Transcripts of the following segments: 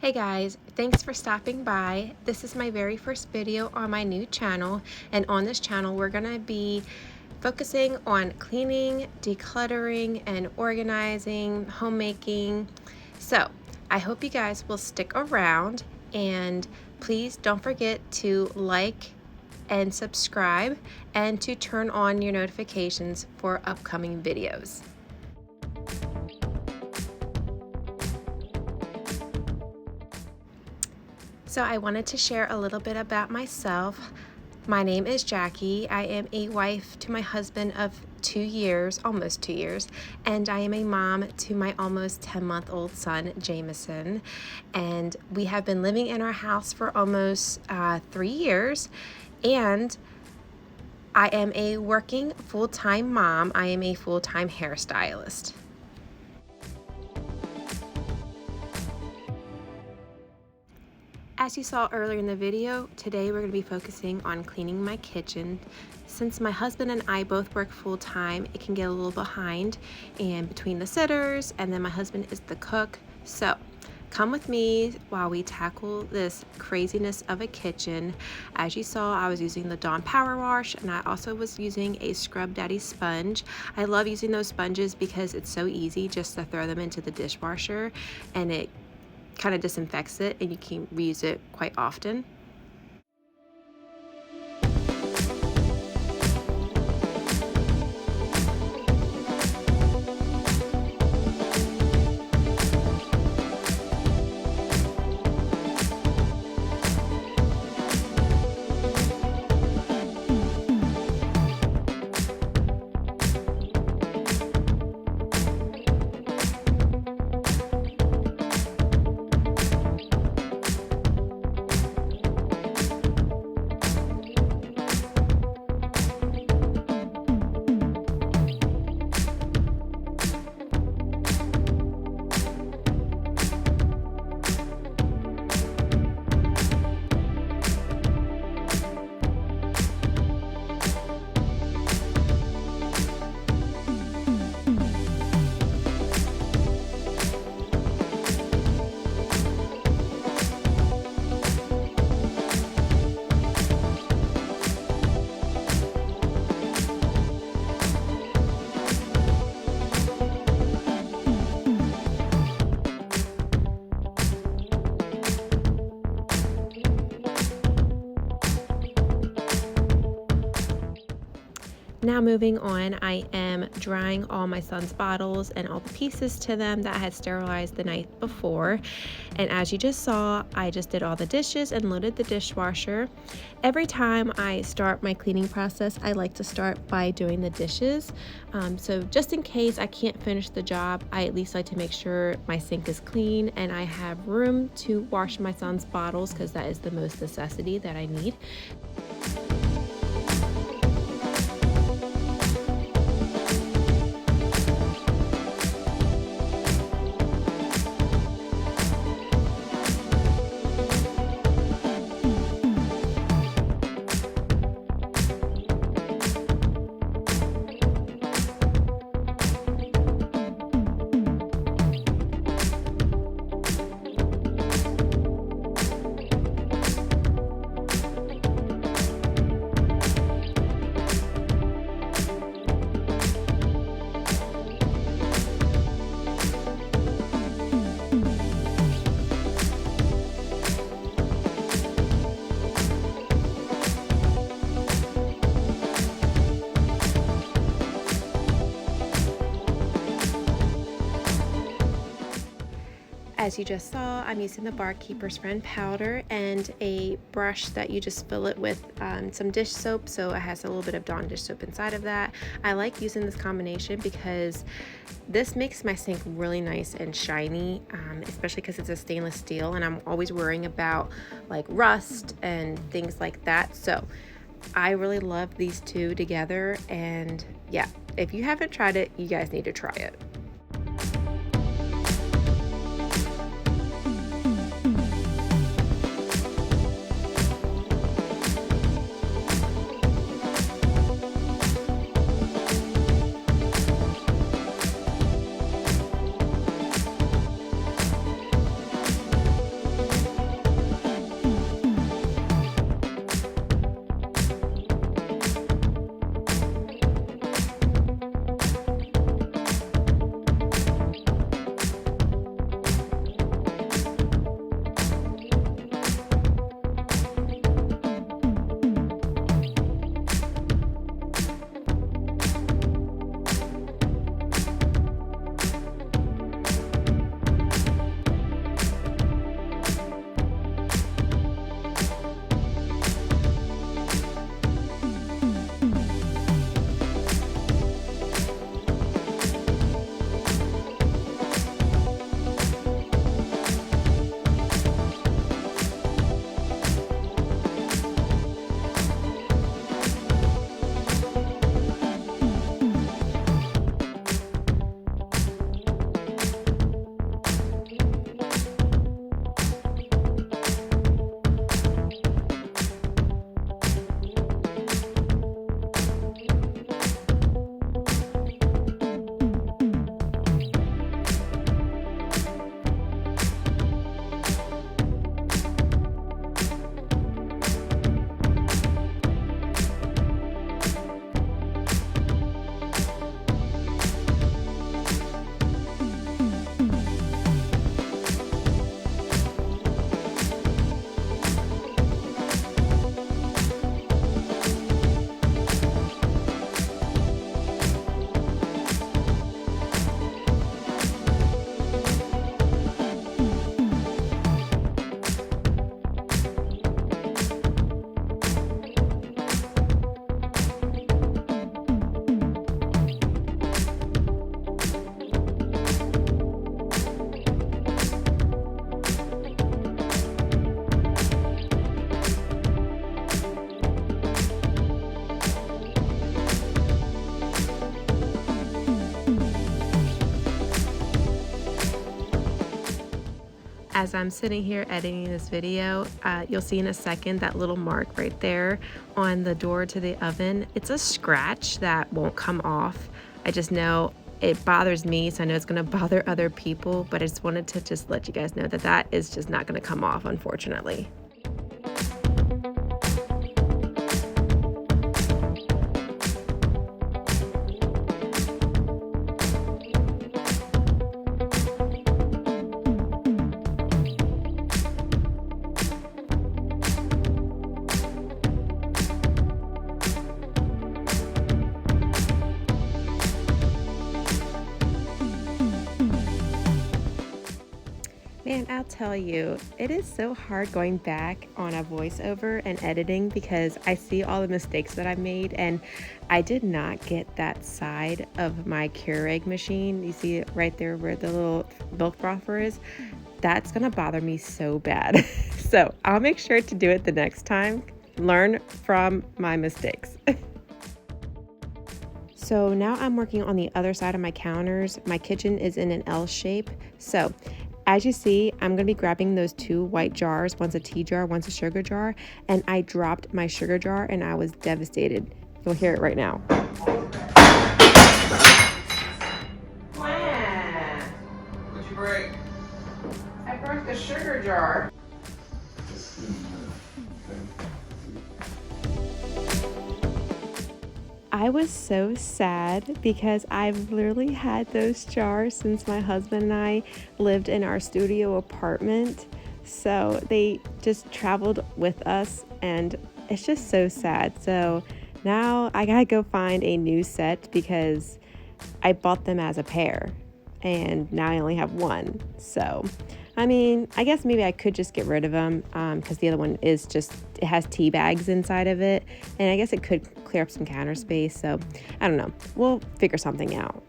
Hey guys, thanks for stopping by. This is my very first video on my new channel, and on this channel we're going to be focusing on cleaning, decluttering, and organizing, homemaking. So I hope you guys will stick around, and please don't forget to like and subscribe and to turn on your notifications for upcoming videos. So I wanted to share a little bit about myself. My name is Jackie. I am a wife to my husband of 2 years, almost 2 years, and I am a mom to my almost 10-month-old son, Jameson. And we have been living in our house for almost 3 years, and I am a working full-time mom. I am a full-time hairstylist. As you saw earlier in the video, today we're going to be focusing on cleaning my kitchen. Since my husband and I both work full-time, it can get a little behind and between the sitters, and then my husband is the cook. So come with me while we tackle this craziness of a kitchen. As you saw, I was using the Dawn Power Wash, and I also was using a Scrub Daddy sponge. I love using those sponges because it's so easy just to throw them into the dishwasher, and it kind of disinfects it, and you can reuse it quite often. Now moving on, I am drying all my son's bottles and all the pieces to them that I had sterilized the night before. And as you just saw, I just did all the dishes and loaded the dishwasher. Every time I start my cleaning process, I like to start by doing the dishes. So just in case I can't finish the job, I at least like to make sure my sink is clean and I have room to wash my son's bottles, because that is the most necessity that I need. As you just saw, I'm using the Barkeeper's Friend powder and a brush that you just fill it with some dish soap, so it has a little bit of Dawn dish soap inside of that. I like using this combination because this makes my sink really nice and shiny, especially because it's a stainless steel, and I'm always worrying about like rust and things like that. So I really love these two together, and yeah, if you haven't tried it, you guys need to try it. As I'm sitting here editing this video, you'll see in a second that little mark right there on the door to the oven. It's a scratch that won't come off. I just know it bothers me, so I know it's gonna bother other people, but I just wanted to just let you guys know that that is just not gonna come off, unfortunately. Man, I'll tell you, it is so hard going back on a voiceover and editing because I see all the mistakes that I've made, and I did not get that side of my Keurig machine. You see it right there where the little milk frother is? That's gonna bother me so bad. So I'll make sure to do it the next time. Learn from my mistakes. So now I'm working on the other side of my counters. My kitchen is in an L shape. So as you see, I'm going to be grabbing those two white jars. One's a tea jar, one's a sugar jar. And I dropped my sugar jar and I was devastated. You'll hear it right now. What'd you break? I broke the sugar jar. I was so sad because I've literally had those jars since my husband and I lived in our studio apartment. So they just traveled with us and it's just so sad. So now I gotta go find a new set because I bought them as a pair and now I only have one. So I mean, I guess maybe I could just get rid of them because the other one is just, it has tea bags inside of it. And I guess it could clear up some counter space. So I don't know. We'll figure something out.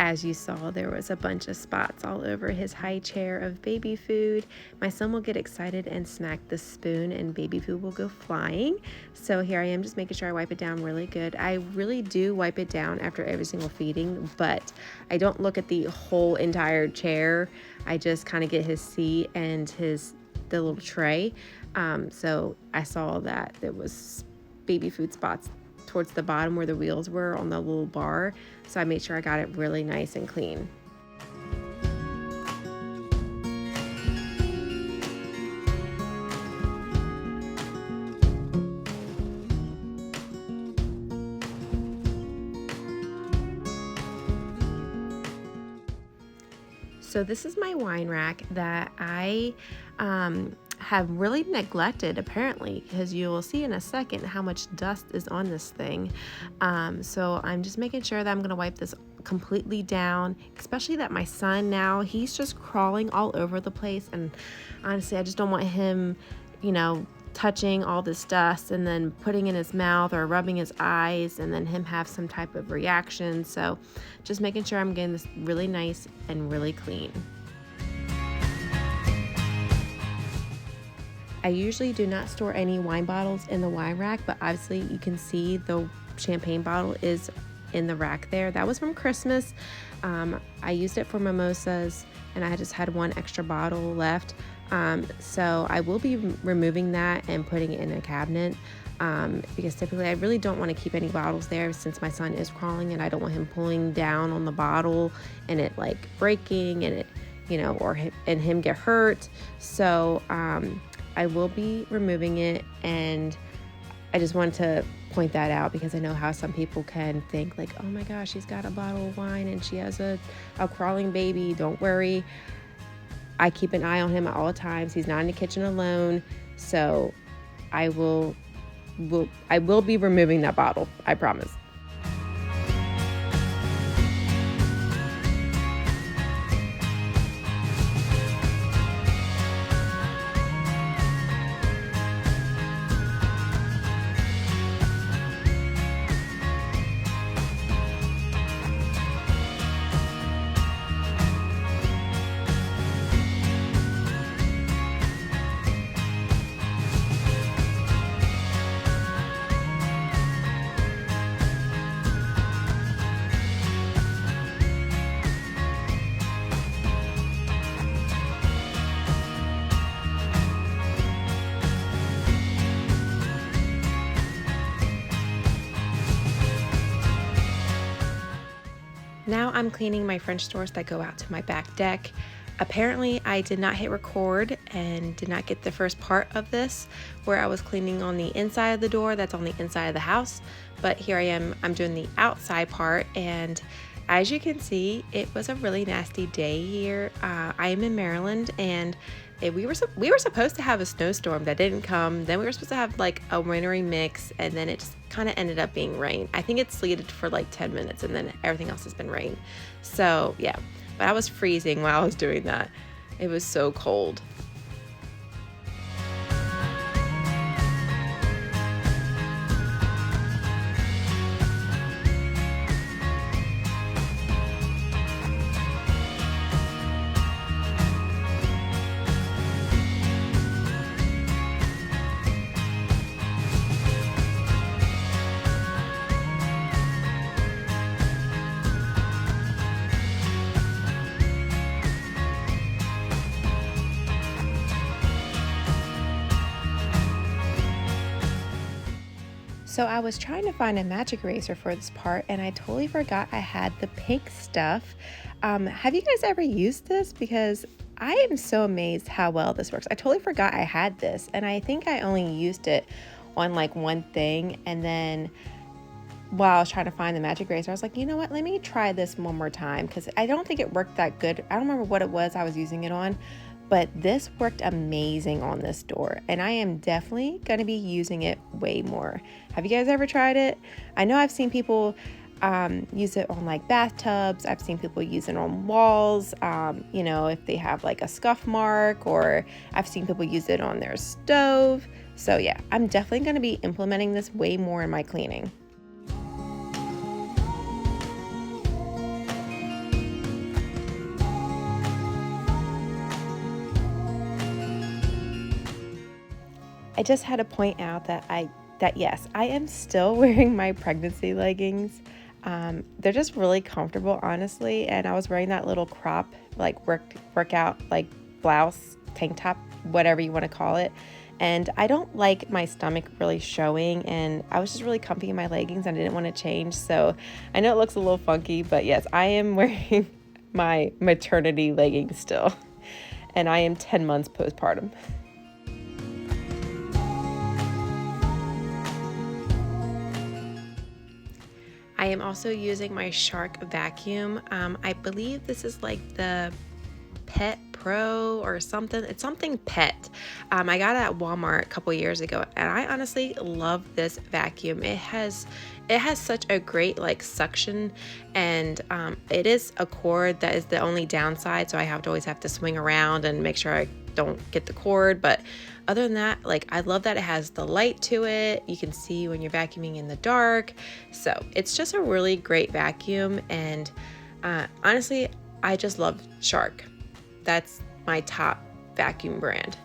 As you saw, there was a bunch of spots all over his high chair of baby food. My son will get excited and smack the spoon and baby food will go flying. So here I am just making sure I wipe it down really good. I really do wipe it down after every single feeding, but I don't look at the whole entire chair. I just kind of get his seat and the little tray. So I saw that there was baby food spots towards the bottom where the wheels were on the little bar. So I made sure I got it really nice and clean. So this is my wine rack that I have really neglected apparently, because you will see in a second how much dust is on this thing. So I'm just making sure that I'm going to wipe this completely down, especially that my son now, he's just crawling all over the place, and honestly I just don't want him, touching all this dust and then putting in his mouth or rubbing his eyes and then him have some type of reaction. So just making sure I'm getting this really nice and really clean. I usually do not store any wine bottles in the wine rack, but obviously you can see the champagne bottle is in the rack there. That was from Christmas. I used it for mimosas and I just had one extra bottle left. So I will be removing that and putting it in a cabinet, because typically I really don't want to keep any bottles there since my son is crawling and I don't want him pulling down on the bottle and it like breaking and it, and him get hurt. So I will be removing it, and I just wanted to point that out because I know how some people can think like, oh my gosh, she's got a bottle of wine and she has a crawling baby. Don't worry. I keep an eye on him at all times. He's not in the kitchen alone. So I will be removing that bottle. I promise. Now I'm cleaning my French doors that go out to my back deck. Apparently I did not hit record and did not get the first part of this where I was cleaning on the inside of the door that's on the inside of the house, but here I am, I'm doing the outside part, and as you can see, it was a really nasty day here. I am in Maryland, and we were supposed to have a snowstorm that didn't come. Then we were supposed to have like a wintry mix, and then it just kind of ended up being rain. I think it sleeted for like 10 minutes, and then everything else has been rain. So yeah, but I was freezing while I was doing that. It was so cold. So I was trying to find a magic eraser for this part, and I totally forgot I had the pink stuff. Have you guys ever used this? Because I am so amazed how well this works. I totally forgot I had this, and I think I only used it on like one thing, and then while I was trying to find the magic eraser, I was like, you know what, let me try this one more time, because I don't think it worked that good. I don't remember what it was I was using it on, but this worked amazing on this door, and I am definitely going to be using it way more. Have you guys ever tried it? I know I've seen people use it on like bathtubs. I've seen people use it on walls, if they have like a scuff mark, or I've seen people use it on their stove. So yeah, I'm definitely going to be implementing this way more in my cleaning. I just had to point out that yes, I am still wearing my pregnancy leggings. They're just really comfortable, honestly. And I was wearing that little crop, like workout, like blouse, tank top, whatever you want to call it. And I don't like my stomach really showing, and I was just really comfy in my leggings and I didn't want to change. So I know it looks a little funky, but yes, I am wearing my maternity leggings still. And I am 10 months postpartum. I am also using my Shark vacuum. I believe this is like the Pet Pro or something. It's something pet. I got it at Walmart a couple years ago, and I honestly love this vacuum. It has such a great like suction, and it is a cord. That is the only downside, so I always have to swing around and make sure I don't get the cord. But other than that, like, I love that it has the light to it. You can see when you're vacuuming in the dark. So it's just a really great vacuum, and honestly, I just love Shark. That's my top vacuum brand.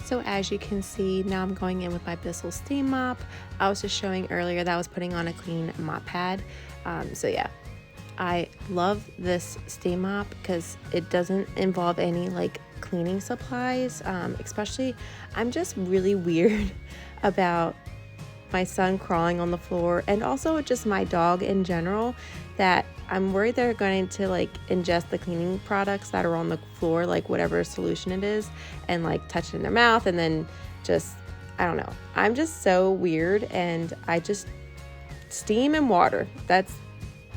So as you can see, now I'm going in with my Bissell steam mop. I was just showing earlier that I was putting on a clean mop pad. So yeah, I love this steam mop because it doesn't involve any like cleaning supplies. Especially, I'm just really weird about my son crawling on the floor, and also just my dog in general, that I'm worried they're going to like ingest the cleaning products that are on the floor, like whatever solution it is, and like touch it in their mouth, and then just, I don't know. I'm just so weird, and I just steam and water. That's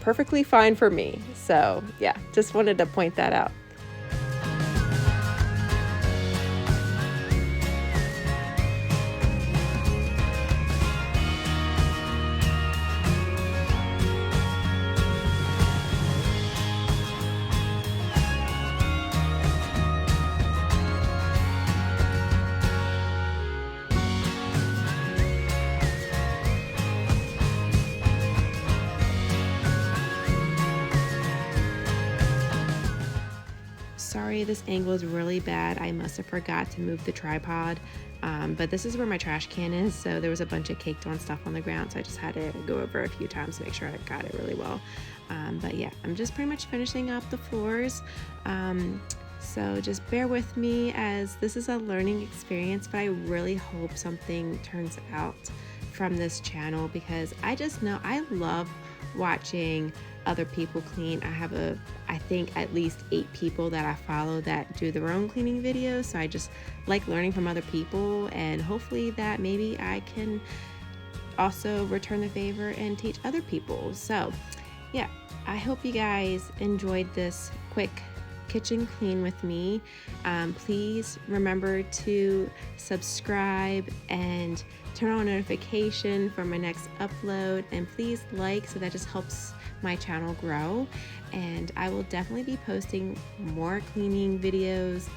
perfectly fine for me. So yeah, just wanted to point that out. Sorry, this angle is really bad. I must have forgot to move the tripod, but this is where my trash can is, so there was a bunch of caked on stuff on the ground, so I just had to go over a few times to make sure I got it really well. But yeah, I'm just pretty much finishing up the floors, so just bear with me as this is a learning experience, but I really hope something turns out from this channel, because I just know I love watching other people clean. I have I think at least 8 people that I follow that do their own cleaning videos, so I just like learning from other people, and hopefully that maybe I can also return the favor and teach other people. So yeah, I hope you guys enjoyed this quick kitchen clean with me. Please remember to subscribe and turn on notification for my next upload, and please like, so that just helps my channel grow. And I will definitely be posting more cleaning videos.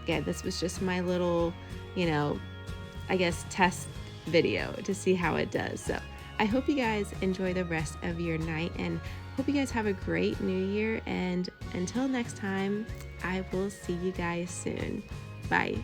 Yeah, this was just my little, I guess, test video to see how it does. So I hope you guys enjoy the rest of your night, and hope you guys have a great new year. And until next time, I will see you guys soon. Bye.